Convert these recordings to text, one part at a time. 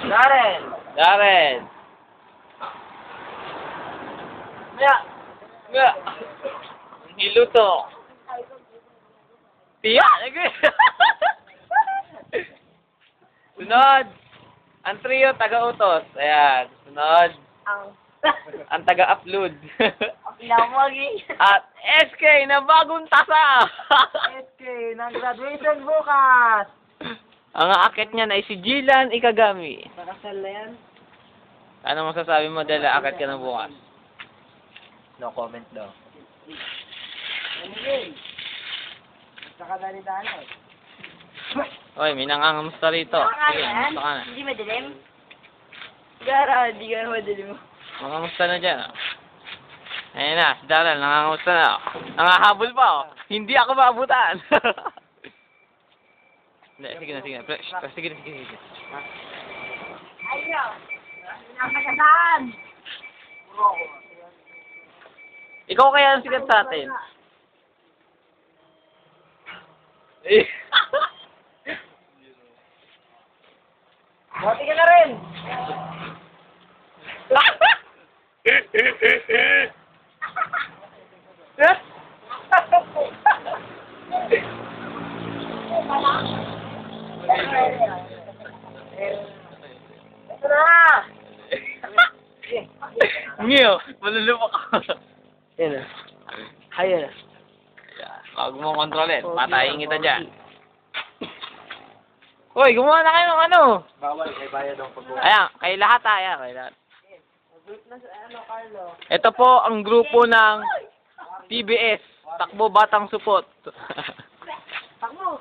Darren! Darren! Maya! Nga! Hiluto! Tiya! Sunod! Ang trio, taga-utos. Ayan. Sunod. Ang taga-upload. Pinamagi! At SK na bagong tasa! SK, ng graduation bukas! Ang aakit niya ay si Jilan Ikagami. Nakasal na yan? Ano masasabi mo dahil aakit ka na bukas? No comment daw. Anyway, saka dali-dali. Oy, may nangangamusta rito. Sige, kamusta ka na. Hindi madilim? Gara, hindi ka madilim. Nangangamusta na dyan. Ayun na, si Darren, nangangamusta na. Nangahabol pa, oh. Hindi ako maabutan. Hindi, sige na, sige na. Sige na, sige na. Ayaw! Napagataan! Ikaw kaya ang sikat sa atin. Buti ka na rin! Ito na! Ngiyo, malulupa ka. Yan na. Ayan na. Huwag mo kontrolin. Patayin kita dyan. Uy, gumawa na kayo ng ano. Bawal, may bayad ang pag-uwi. Ayan, kayo lahat ayan. Kayo lahat. Group na sa Carlo. Ito po ang grupo ng TBS. Takbo Batang Supot. Takbo!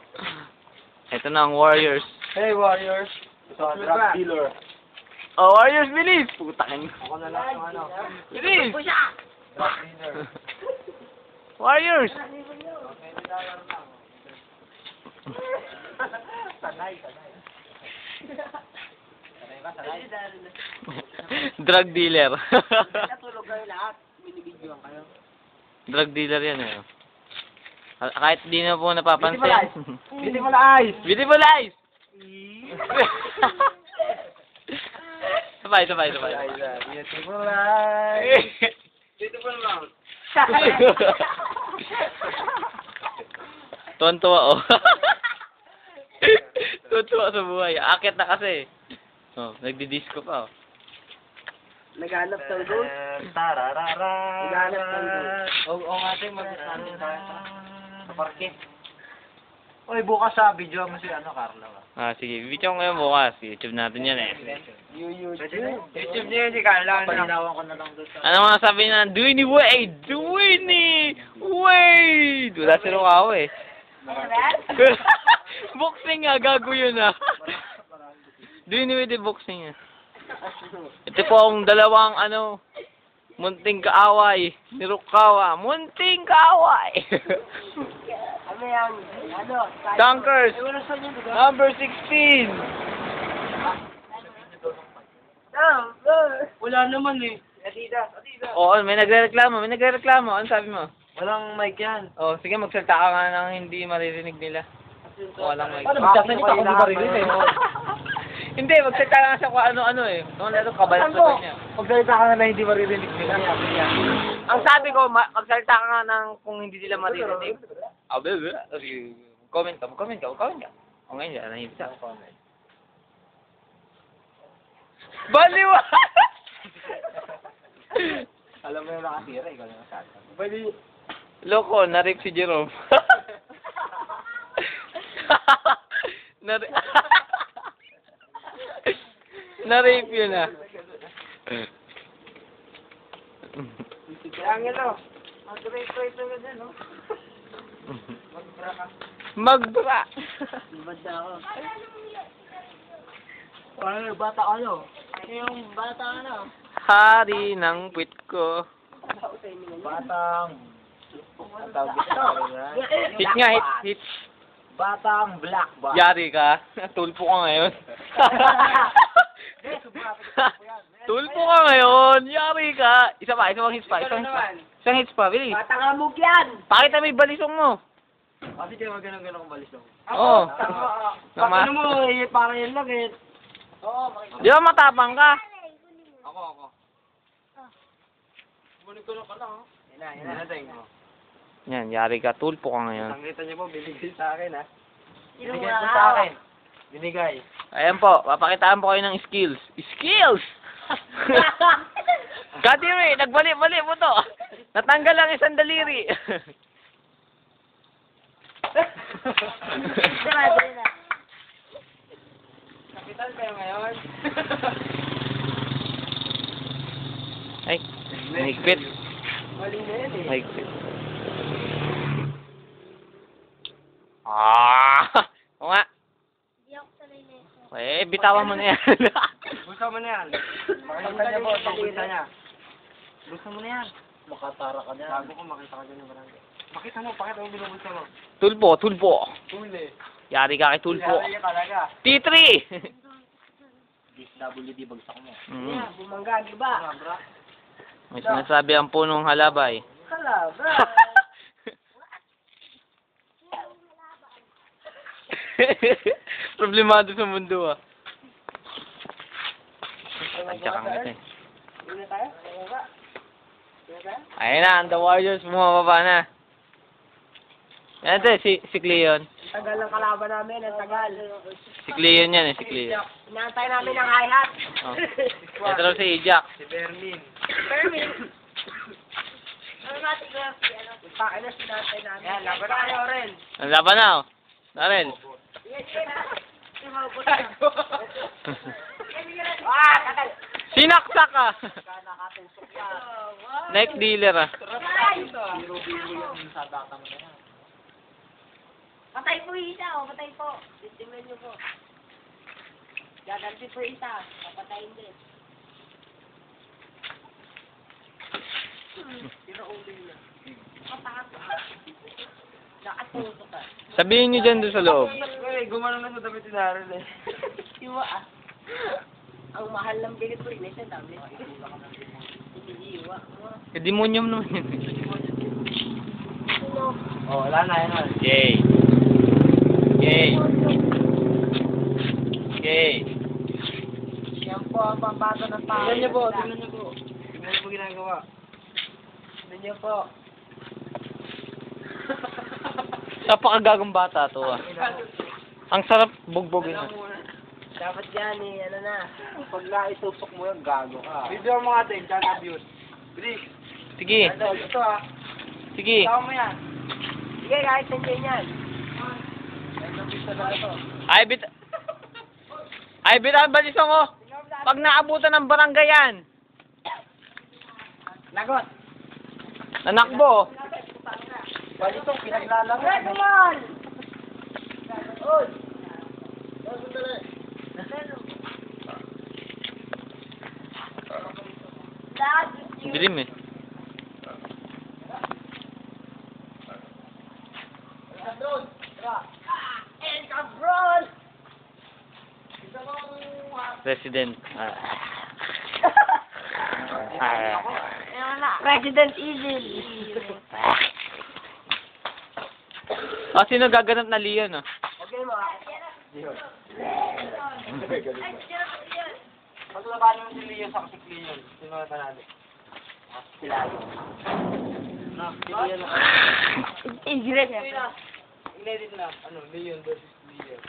Ito na ang Warriors. Hey, Warriors! Ito ang drug dealer. Oh, Warriors, bilis! Putakin. Ako na lang yung ano. Bilis! Drug dealer. Warriors! Sanay, sanay. Sanay ba, sanay? Drug dealer. Natulog kayo lahat. Binibidyoan kayo. Drug dealer yan eh. Kahit di na po napapansin. Beautiful eyes! Beautiful eyes! Sabay. Beautiful eyes! Beautiful mouth! Tuwan-tuwa oh. Tuwan-tuwa sa buhay. Akit na kasi. Oh, nagdi-disco pa oh. Naghanap ng gold. Naghanap ng gold. Oo nga tayo mag-natin sa parke. Oy, bukas sa video mo si Carlo. Sige. Video ko ngayon bukas. YouTube natin yan eh. YouTube niya si Carlo. Palinawan ko na lang doon. Ano nga sabi na? Duini Wade! Duini Wade! Wala si Rukaw eh. Boxing nga, gago yun ah. Duini Wade boxing ah. Ito po ang dalawang munting kaaway ni Rukawa. Munting kaaway! Ano yan? Ano? Dunkers! Number 16! Wala naman eh. Adidas. Oo, may nagrereklamo. Ano sabi mo? Walang mic yan. Oh, sige, magsalita ka nga nang hindi maririnig nila. Walang mic. Ano, magsasalita ako di maririnig eh. Hindi, magsalita ka nga sa kung ano-ano eh. Kung ano kabalat sa niya. Magsalita ka na hindi maririnig nila. Ang sabi ko, magsalita ka nga ng kung hindi nila maririnig. Comment ka. O ngayon, nahihipit ka. Baliwa! Alam mo yung nakatira, ikaw na nasasa. Bali. Loko, na-rape si Jerome. Na-rape yun ah. Angelo, mag-rape na dyan, no? Magbra. Banda ako. Ano, bata ano? Yung bata ano? Hari ng puwit ko. Batang... Hit nga, hit. Batang black ba? Yari ka. Tulpo ka ngayon. Tulpo ka ngayon. Yari ka. Isang hits pa. Isang hits pa. Bilis. Batang amog yan! Pakita mo yung balisong mo. Kasi kayo ganun-ganun kung balis lang. Oo. Nama. Ano mo, parang yan lang eh. Oo, Di ba matapang ka? Ako. Bumalik ko lang ka lang, ha? Yan na, tingin mo. Yan, yari ka. Tulpo ka ngayon. Nakita niyo po, binigay sa akin, ha? Sino Binigay nga po ka? sa akin. Binigay. Ayan po, papakitaan po kayo ng skills. Skills! Kadiri, nagbali-bali mo to. Natanggal ang isang daliri. Diba, diba? Kapital kayo ngayon. Ay, mahigpit. Mali na yan eh. Mahigpit. Ah! O nga. Eh, bitawan mo na yan. Gusto mo na yan. Makita niya po, pagpunta niya. Gusto mo na yan. Makatara ka niya. Bago ko makita ka dyan ng barangay. Pakita mo binubulsa mo. Tulpo, tulpo. Huli. Yari ka kay tulpo. Yari ka talaga. T3! WD bagsak mo. Mm. Bumangga, di ba? Sobra. May sinasabi ang punong halabay. Kalaba. Problemado sa mundo ah. Ay, tsaka nga ito eh. Una tayo? Bumangga. Ayun na, ang The Warriors bumababa na. Yan ito si Cleon. Tagal ng kalaban namin, ang tagal. Si Cleon yan si Cleon. Inaantay namin ang hi-hat. Oh. Ito raw si Jack. Si Berlin. Permin. Automatic na. Pakin na sinantay namin. Yan, laban na kayo rin. Ang laban na oh. Naren. Ah, tagal. Sinaksak ka. Nakatusok yan. Neck dealer ah. Biro-biro yan sa data mo na yan. Patay po isa, o patay po. Tingnan niyo po. Gaganti po isa, papatayin din. Pinaulo niya. Kapako. Nakatusok ka. Sabihin niyo dyan doon sa loob. Gumano na sa damit ni Darren eh. Iwa ah. Ang mahal ng bilit po rin ito, dami. Iwa. Eh, demonyum naman yun. Oh, wala na yan. Yay. Yay. Yay. Yan po ang pambato ng tao. Tingnan niyo po. Tingnan niyo po ginagawa. Tingnan niyo po. Napakagagang bata to ah. Ang sarap bugbogin ah. Dapat yan eh, ano na. Pag naitusok mo yan, gago ka. Video mo natin, channel views. Bilis. Sige. Ito ah. Sige. Tama mo yan. Sige, kahit nandiyan yan. Ay, bitawan balisong ko. Pag naabutan ng barangay yan. Lagot. Nanakbo. Balitong pinaglalaro. Red man! Oy! Dad! Dilim eh. El Cabron! Resident. President Evil! Ah, sino gaganap na Leon ah? Okay mo ah. Paglabanan mo si Leo sa si Cleon. Sino na panalo? Sila. Si Leo na. Ingrid. Inedit na. Ano, Leon versus Leo.